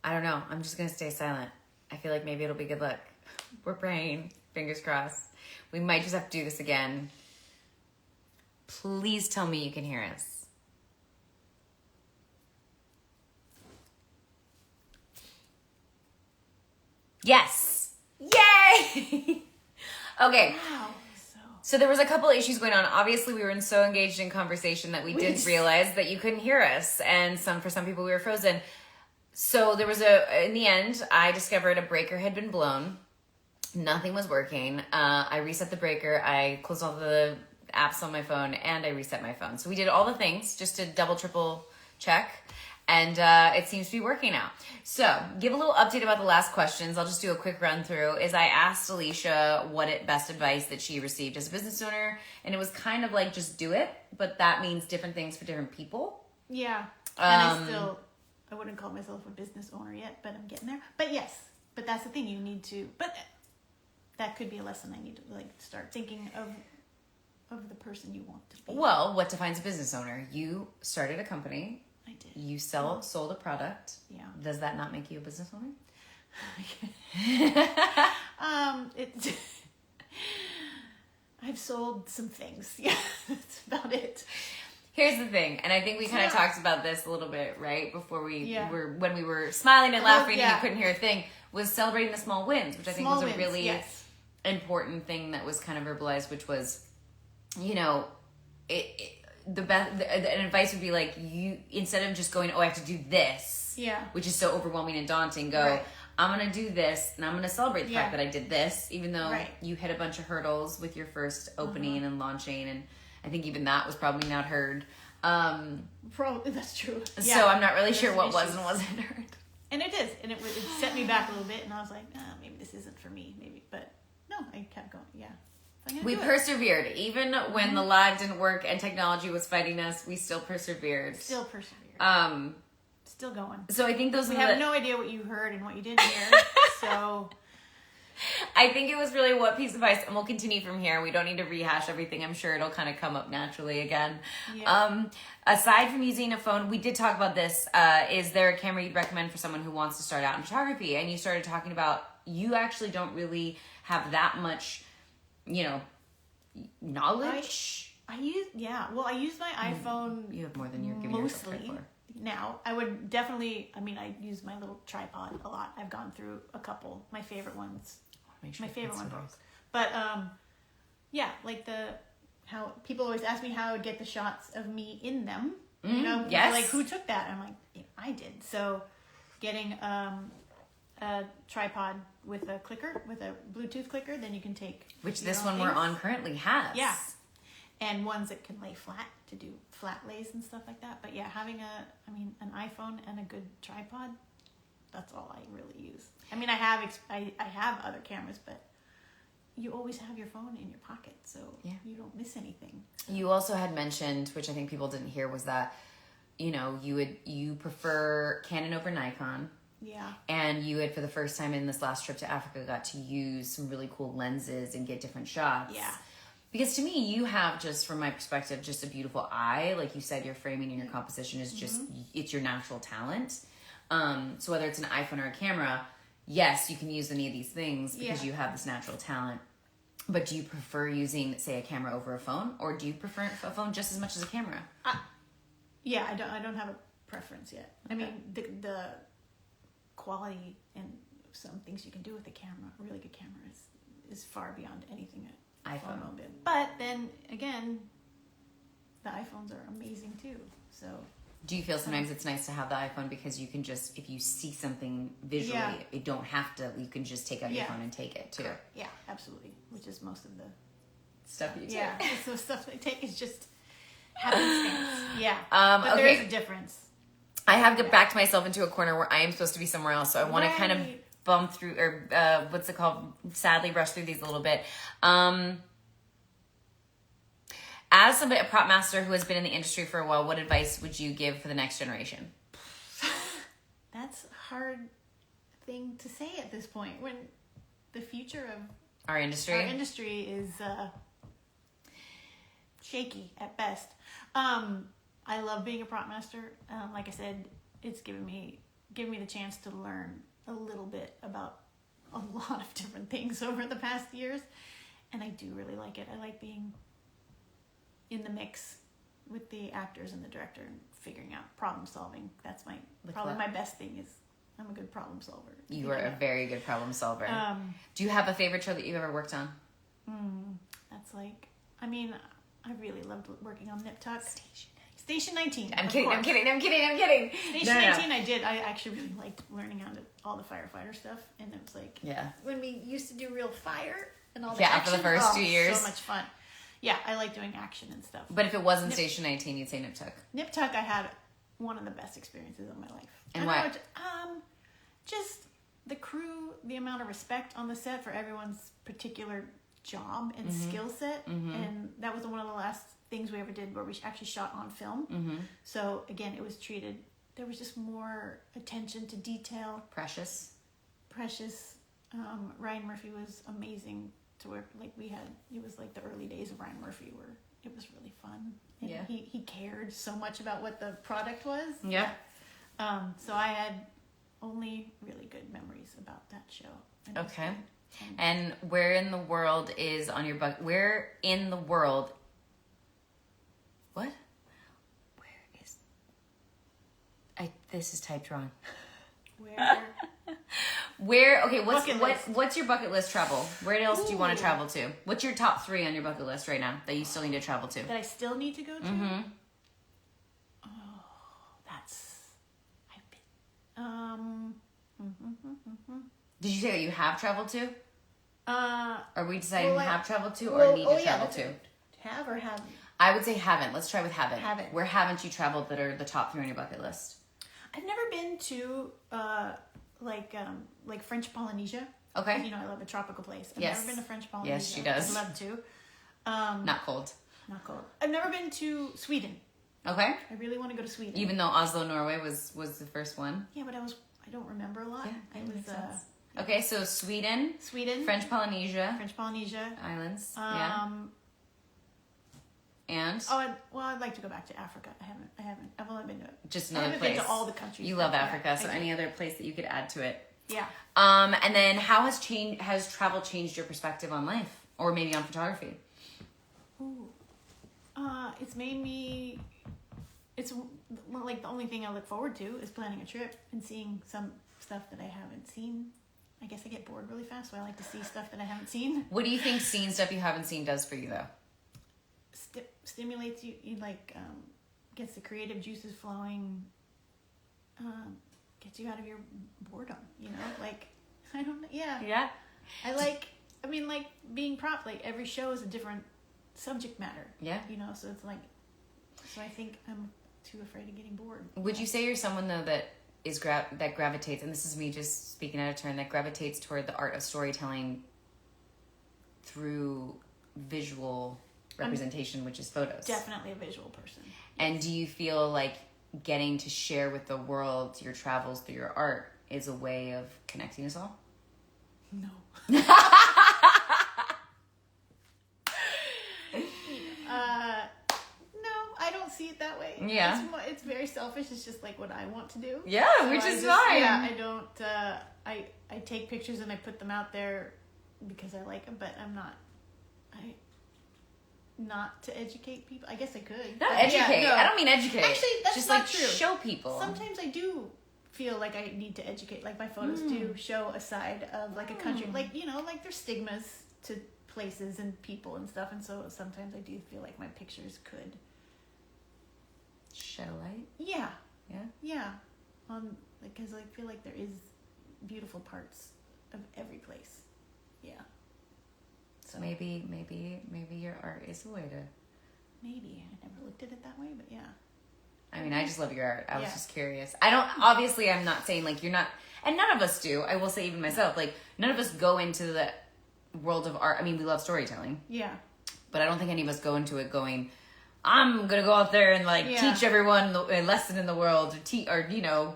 I don't know. I'm just going to stay silent. I feel like maybe it'll be good luck. We're praying. Fingers crossed. We might just have to do this again. Please tell me you can hear us. Yes. Yay! Okay. Wow. So there was a couple issues going on. Obviously, we were so engaged in conversation that we didn't realize that you couldn't hear us. And for some people, we were frozen. So there was in the end, I discovered a breaker had been blown. Nothing was working. I reset the breaker. I closed all the apps on my phone and I reset my phone. So we did all the things just to double, triple check. And it seems to be working now. So give a little update about the last questions. I'll just do a quick run through. Is I asked Alicia what best advice that she received as a business owner. And it was kind of like, just do it. But that means different things for different people. Yeah. And I wouldn't call myself a business owner yet, but I'm getting there. But yes, but that's the thing. You need to, but that could be a lesson I need to start thinking of the person you want to be. Well, what defines a business owner? You started a company. I did. You sold a product. Yeah. Does that not make you a business owner? I've sold some things. Yeah, that's about it. Here's the thing, and I think we kind of talked about this a little bit, right? Before when we were smiling and laughing and you couldn't hear a thing, was celebrating the small wins, which I think was a really important thing that was kind of verbalized, which was, the advice would be like, you, instead of just going, I have to do this, which is so overwhelming and daunting, I'm going to do this and I'm going to celebrate the fact that I did this, even though you hit a bunch of hurdles with your first opening and launching. And I think even that was probably not heard. Probably, that's true. So I'm not really sure what was and wasn't heard. And it is. And it set me back a little bit. And I was like, maybe this isn't for me. Maybe. But no, I kept going. Yeah. We persevered. Even when the lag didn't work and technology was fighting us, we still persevered. Still going. So I think we have no idea what you heard and what you didn't hear. So I think it was really what piece of advice, and we'll continue from here. We don't need to rehash everything. I'm sure it'll kind of come up naturally again. Yeah. Aside from using a phone, we did talk about this. Is there a camera you'd recommend for someone who wants to start out in photography? And you started talking about you actually don't really have that much knowledge. I use my iPhone. You have more than you're giving yourself credit for. Now, I would definitely, I use my little tripod a lot. I've gone through a couple. My favorite ones. My favorite one broke. But, how people always ask me how I would get the shots of me in them. Yes. Like, who took that? I'm like, I did. So, getting a tripod with a clicker, with a Bluetooth clicker, then you can take... Which this one we're on currently has. Yeah. And ones that can lay flat to do flat lays and stuff like that. But yeah, having an iPhone and a good tripod, that's all I really use. I have other cameras, but you always have your phone in your pocket, so you don't miss anything. You also had mentioned, which I think people didn't hear, was that, you prefer Canon over Nikon. Yeah. And you had, for the first time in this last trip to Africa, got to use some really cool lenses and get different shots. Yeah. Because to me, you have, just from my perspective, just a beautiful eye. Like you said, your framing and your composition is just, it's your natural talent. So whether it's an iPhone or a camera, yes, you can use any of these things because you have this natural talent. But do you prefer using, say, a camera over a phone? Or do you prefer a phone just as much as a camera? I don't have a preference yet. Okay. I mean, the quality and some things you can do with a camera, a really good camera, is far beyond anything iPhone will do. But then again, the iPhones are amazing too. So do you feel sometimes it's nice to have the iPhone because you can just, if you see something visually, you don't have to, you can just take out your phone and take it too. Yeah, absolutely. Which is most of the stuff you take. Yeah, so stuff I take is just happenstance. Yeah. But there is a difference. I have to back myself into a corner where I am supposed to be somewhere else. So I want to kind of bum through, or what's it called? Sadly brush through these a little bit. As a prop master who has been in the industry for a while, what advice would you give for the next generation? That's a hard thing to say at this point when the future of our industry is shaky at best. I love being a prop master. Like I said, it's given me given me the chance to learn a little bit about a lot of different things over the past years. And I do really like it. I like being in the mix with the actors and the director and figuring out problem solving. That's probably my best thing is I'm a good problem solver. You are a very good problem solver. Do you have a favorite show that you've ever worked on? That's like, I mean, I really loved working on Nip Tuck. Station 19. I'm kidding. Station 19 I did. I actually really liked learning how to all the firefighter stuff. And it was like, when we used to do real fire and all the action. For the first 2 years. So much fun. Yeah, I like doing action and stuff. But if it wasn't Station 19, you'd say Nip Tuck. Nip Tuck, I had one of the best experiences of my life. And why? Just the crew, the amount of respect on the set for everyone's particular job and skill set. And that was one of the last things we ever did where we actually shot on film. So again, it was treated, there was just more attention to detail. Precious. Ryan Murphy was amazing to work. Like it was like the early days of Ryan Murphy where it was really fun. And he cared so much about what the product was. Yeah. So I had only really good memories about that show. Okay. And where in the world is on your bucket? Where in the world? What? Where is? This is typed wrong. Where? Okay. What's your bucket list travel? Where else do you want to travel to? What's your top 3 on your bucket list right now that you still need to travel to? That I still need to go to? Oh, Did you say that you have traveled to? Are we deciding have traveled to or need to travel to? Have or haven't? I would say haven't. Let's try with haven't. Haven't. Where haven't you traveled that are the top 3 on your bucket list? I've never been to like French Polynesia. Okay. You know, I love a tropical place. I've Yes. never been to French Polynesia. Yes, she does. I'd love to. Not cold. Not cold. I've never been to Sweden. Okay. I really want to go to Sweden. Even though Oslo, Norway was the first one. Yeah, but I don't remember a lot. Yeah, it was makes sense. Okay, so Sweden, French Polynesia Islands. And I'd like to go back to Africa. I haven't. I've only been to just another place. Been to all the countries. You love Africa, so any other place that you could add to it. Yeah. And then how has travel changed your perspective on life, or maybe on photography? Ooh. It's made me. It's like the only thing I look forward to is planning a trip and seeing some stuff that I haven't seen. I guess I get bored really fast, so I like to see stuff that I haven't seen. What do you think seeing stuff you haven't seen does for you, though? Stimulates you, gets the creative juices flowing, gets you out of your boredom, I don't know. Yeah. I like being like every show is a different subject matter. Yeah. So it's so I think I'm too afraid of getting bored. Would you say you're someone, though, that is that gravitates, and this is me just speaking out of turn, that gravitates toward the art of storytelling through visual representation, which is photos? Definitely a visual person. And do you feel like getting to share with the world your travels through your art is a way of connecting us all? No. No, I don't see it that way. Yeah. It's very selfish. It's just like what I want to do. Yeah, so which is fine. Yeah, I don't, I take pictures and I put them out there because I like them, but I'm not, not to educate people. I guess I could. Not educate. Yeah, no. I don't mean educate. Actually, that's just not true. Show people. Sometimes I do feel like I need to educate. Like my photos do show a side of a country. There's stigmas to places and people and stuff. And so sometimes I do feel like my pictures could shed light. Yeah. Yeah. Yeah. Because I feel like there is beautiful parts of every place. Yeah. So maybe your art is a way to. Maybe I never looked at it that way, but yeah. I mean, I just love your art. I was just curious. Obviously, I'm not saying you're not, and none of us do. I will say even myself, none of us go into the world of art. I mean, we love storytelling. Yeah. But I don't think any of us go into it going, I'm gonna go out there and teach everyone a lesson in the world, or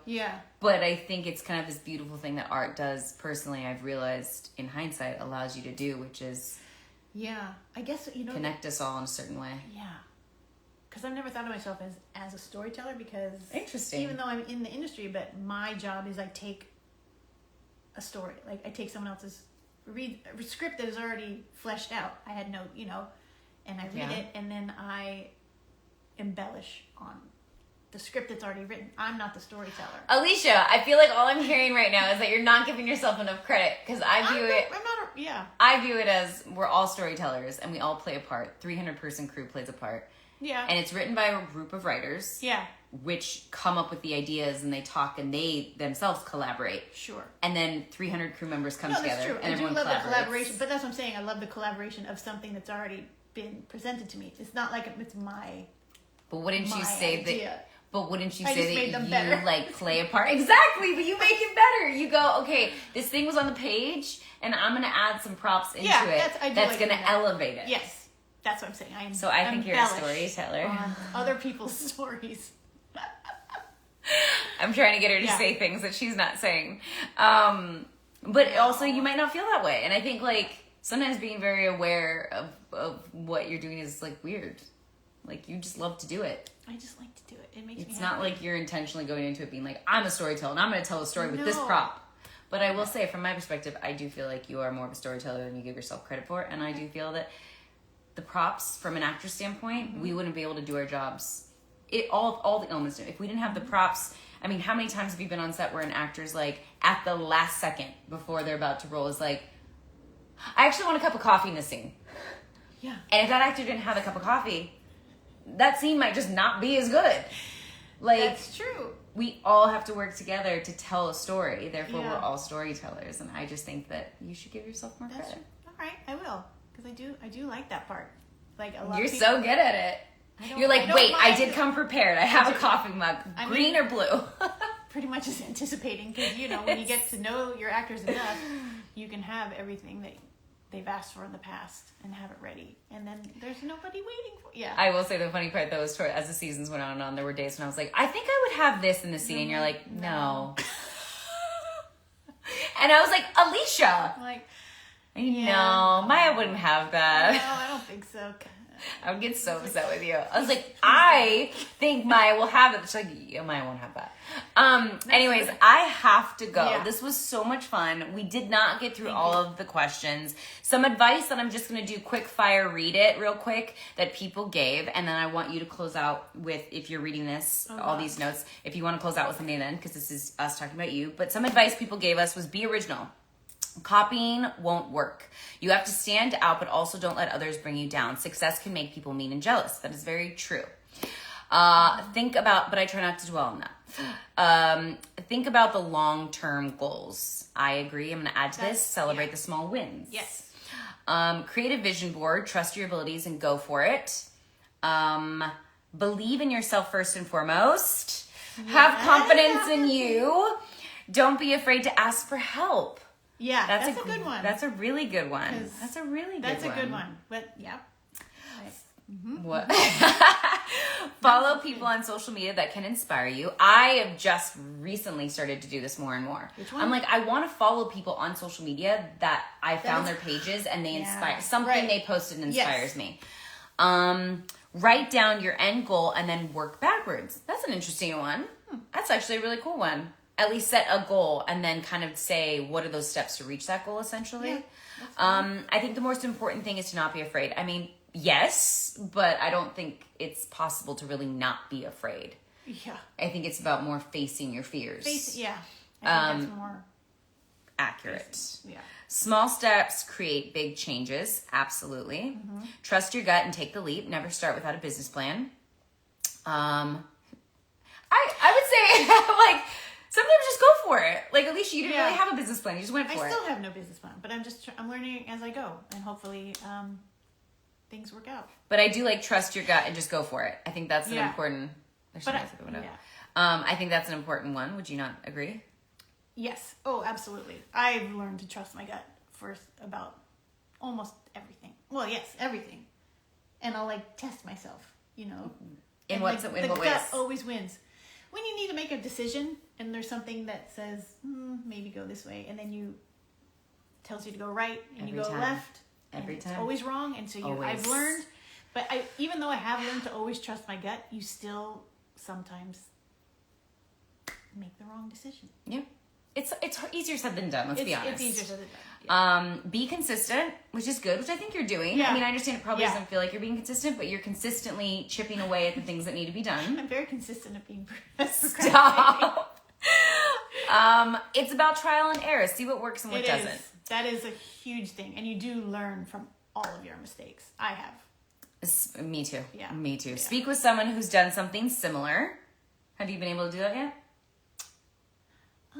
Yeah. But I think it's kind of this beautiful thing that art does. Personally, I've realized in hindsight allows you to do, which is I guess connect us all in a certain way. Yeah. because I've never thought of myself as a storyteller, because Interesting. even though I'm in the industry, but my job is I take a story, like I take someone else's a script that is already fleshed out. I had no, and I read it, and then I embellish on the script that's already written. I'm not the storyteller. Alicia, I feel like all I'm hearing right now is that you're not giving yourself enough credit, because I view it as we're all storytellers and we all play a part. 300-person crew plays a part. Yeah. And it's written by a group of writers. Yeah. Which come up with the ideas and they talk and they themselves collaborate. Sure. And then 300 crew members come together. That's true. And everyone love collaborates. the collaboration, but that's what I'm saying. I love the collaboration of something that's already been presented to me. It's not like it's my. But wouldn't you say idea. that? But wouldn't you I just say made that them you better. like play a part? Exactly, but you make it better. You go, okay, this thing was on the page, and I'm gonna add some props into it. That's gonna elevate it. Yes, that's what I'm saying. I think you're a storyteller. On other people's stories. I'm trying to get her to say things that she's not saying. But also, you might not feel that way, and I think like sometimes being very aware of what you're doing is like weird. Like you just love to do it. I just like to do it. It makes me happy. It's not like you're intentionally going into it being like, I'm a storyteller and I'm going to tell a story with this prop. But I will say, from my perspective, I do feel like you are more of a storyteller than you give yourself credit for. And I do feel that the props, from an actor standpoint, we wouldn't be able to do our jobs. All the elements. If we didn't have the props, I mean, how many times have you been on set where an actor's like, at the last second before they're about to roll, is like, I actually want a cup of coffee in this scene. Yeah. And if that actor didn't have a cup of coffee, that scene might just not be as good. Like, that's true. We all have to work together to tell a story. Therefore, we're all storytellers. And I just think that you should give yourself more credit. True. All right, I will, because I do like that part. Like a lot. You're so good at it. You're like, wait, I did come prepared. I have a coffee mug, green or blue. Pretty much is anticipating, because when you get to know your actors enough, you can have everything that they've asked for in the past and have it ready, and then there's nobody waiting for. Yeah. I will say the funny part though is as the seasons went on, there were days when I was like, I think I would have this in the scene, and you're like, no. And I was like, Alicia. I'm like, no, Maya wouldn't have that. No, I don't think so. I would get so upset with you. I was like, I think Maya will have it. She's like, yeah, Maya won't have that. Anyways, I have to go. Yeah. This was so much fun. We did not get through all of the questions. Some advice that I'm just going to do quick fire, read it real quick, that people gave. And then I want you to close out with, if you're reading this, all these notes, if you want to close out with something then, because this is us talking about you. But some advice people gave us was be original. Copying won't work. You have to stand out, but also don't let others bring you down. Success can make people mean and jealous. That is very true. Think about, but I try not to dwell on that. Think about the long-term goals. I agree. I'm going to add to this. Celebrate the small wins. Yes. Create a vision board. Trust your abilities and go for it. Believe in yourself first and foremost. Have confidence in you. Don't be afraid to ask for help. Yeah, that's a good one. That's a really good one. That's a really good one. That's a good one. But yeah. What? Follow people on social media that can inspire you. I have just recently started to do this more and more. Which one? I'm like, I want to follow people on social media that I found their pages and they inspire. Something they posted inspires me. Write down your end goal and then work backwards. That's an interesting one. That's actually a really cool one. At least set a goal and then kind of say, what are those steps to reach that goal, essentially? Yeah, I think the most important thing is to not be afraid. I mean, yes, but I don't think it's possible to really not be afraid. Yeah. I think it's about more facing your fears. I think that's more accurate. Yeah. Small steps create big changes. Absolutely. Trust your gut and take the leap. Never start without a business plan. I would say, like, sometimes just go for it. Like, Alicia, you didn't really have a business plan. You just went for it. I still have no business plan, but I'm learning as I go, and hopefully things work out. But I do like trust your gut and just go for it. I think that's an important. I think that's an important one. Would you not agree? Yes. Oh, absolutely. I've learned to trust my gut first about almost everything. Well, yes, everything. And I'll test myself, In what ways? The gut always wins. When you need to make a decision and there's something that says, maybe go this way, and then tells you to go right and you go left. Every time. It's always wrong. And so I've learned, But even though I have learned to always trust my gut, you still sometimes make the wrong decision. Yeah. It's easier said than done, let's be honest. It's easier said than done. Yeah. Be consistent, which is good, which I think you're doing. Yeah. I mean, I understand it probably doesn't feel like you're being consistent, but you're consistently chipping away at the things that need to be done. I'm very consistent at being procrastinating. Stop. It's about trial and error. See what works and what doesn't. That is a huge thing. And you do learn from all of your mistakes. I have. Me too. Yeah. Me too. Yeah. Speak with someone who's done something similar. Have you been able to do that yet? A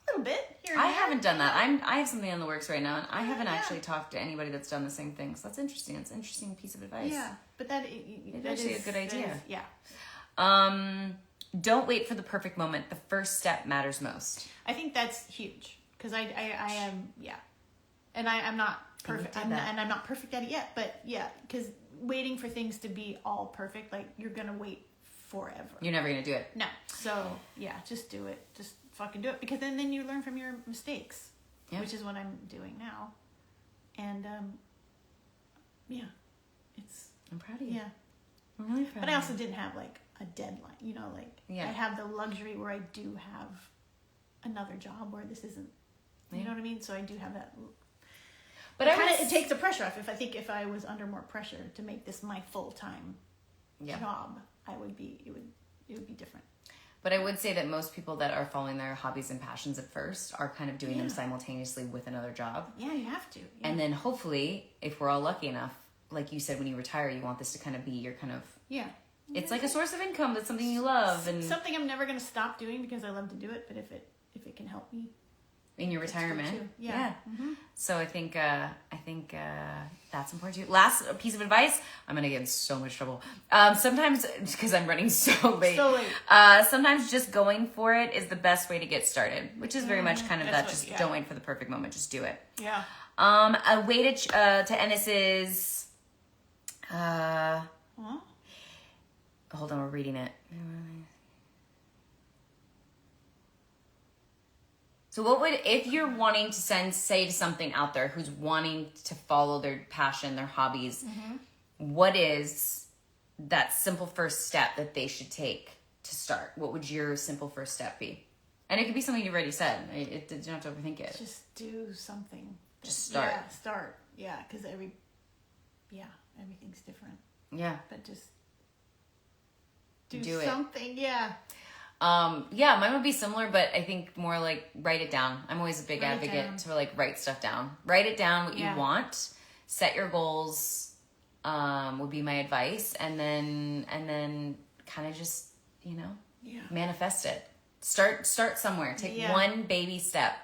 little bit. Here and I there. haven't done that. I have something in the works right now, and I haven't actually talked to anybody that's done the same thing. So that's interesting. It's an interesting piece of advice. Yeah, but that actually a good idea. Yeah. Don't wait for the perfect moment. The first step matters most. I think that's huge because I am and I'm not perfect and I'm not perfect at it yet. But yeah, because waiting for things to be all perfect, like you're gonna wait forever. You're never gonna do it. No. So yeah, just do it. Just fucking do it because then you learn from your mistakes, which is what I'm doing now. And I'm proud of you. Yeah. I'm really proud. But I also didn't have like a deadline, I Yeah. have the luxury where I do have another job where this isn't, you know what I mean? So I do have that. But it takes the pressure off. If I was under more pressure to make this my full-time job, it would be different. But I would say that most people that are following their hobbies and passions at first are kind of doing them simultaneously with another job. Yeah, you have to. Yeah. And then hopefully, if we're all lucky enough, like you said, when you retire, you want this to kind of be your kind of... Yeah. It's like a source of income. That's something you love. And something I'm never going to stop doing because I love to do it. But if it can help me. In your retirement. Yeah. Mm-hmm. So I think that's important too. Last piece of advice. I'm going to get in so much trouble. Sometimes, because I'm running so late. Sometimes just going for it is the best way to get started, which is very much kind of don't wait for the perfect moment. Just do it. Yeah. A way to end this is, hold on, we're reading it. So what would, if you're wanting to say to something out there who's wanting to follow their passion, their hobbies, what is that simple first step that they should take to start? What would your simple first step be? And it could be something you've already said. You don't have to overthink it. Just do something. Just start. Yeah, start. Yeah, because everything's different. Yeah. But just do something. Yeah. Mine would be similar, but I think more like write it down. I'm always a big advocate to like write stuff down. Write it down what you want. Set your goals. Would be my advice, and then kind of just manifest it. Start somewhere. Take one baby step.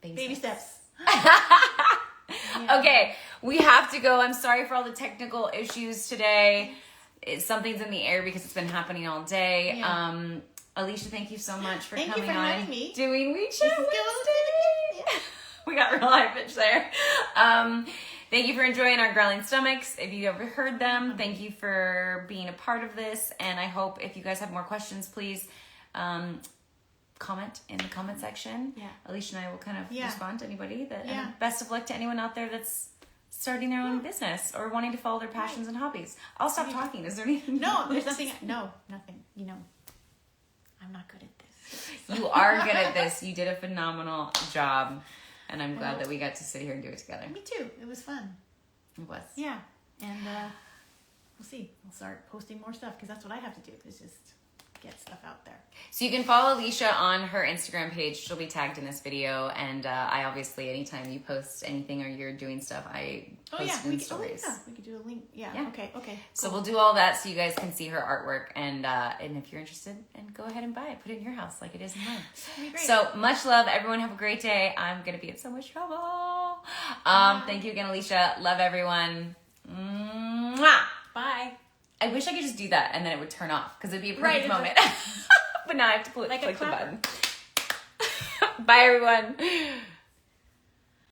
Baby steps. Okay, we have to go. I'm sorry for all the technical issues today. Something's in the air because it's been happening all day. Yeah. Alicia, thank you so much for coming on. Having me. Doing We Chat Wednesday. We got real high pitch there. Thank you for enjoying our growling stomachs. If you ever heard them, thank you for being a part of this. And I hope if you guys have more questions, please comment in the comment section. Yeah. Alicia and I will kind of respond to anybody. And best of luck to anyone out there that's starting their own business or wanting to follow their passions and hobbies. I'll stop talking. Is there anything? No, there's nothing. No, nothing. I'm not good at this. You are good at this. You did a phenomenal job. And I'm glad that we got to sit here and do it together. Me too. It was fun. It was. Yeah. And we'll see. We'll start posting more stuff because that's what I have to do is just get stuff out there. So you can follow Alicia on her Instagram page. She'll be tagged in this video. And I obviously, anytime you post anything or you're doing stuff, I post in stories. We could do a link. Yeah. Okay. Cool. So we'll do all that so you guys can see her artwork. And if you're interested, and go ahead and buy it. Put it in your house like it is in mine. That'd be great. So much love. Everyone have a great day. I'm going to be in so much trouble. Thank you again, Alicia. Love everyone. Mwah! Bye. I wish I could just do that and then it would turn off because it'd be a perfect moment. But now I have to click the button. Bye, everyone.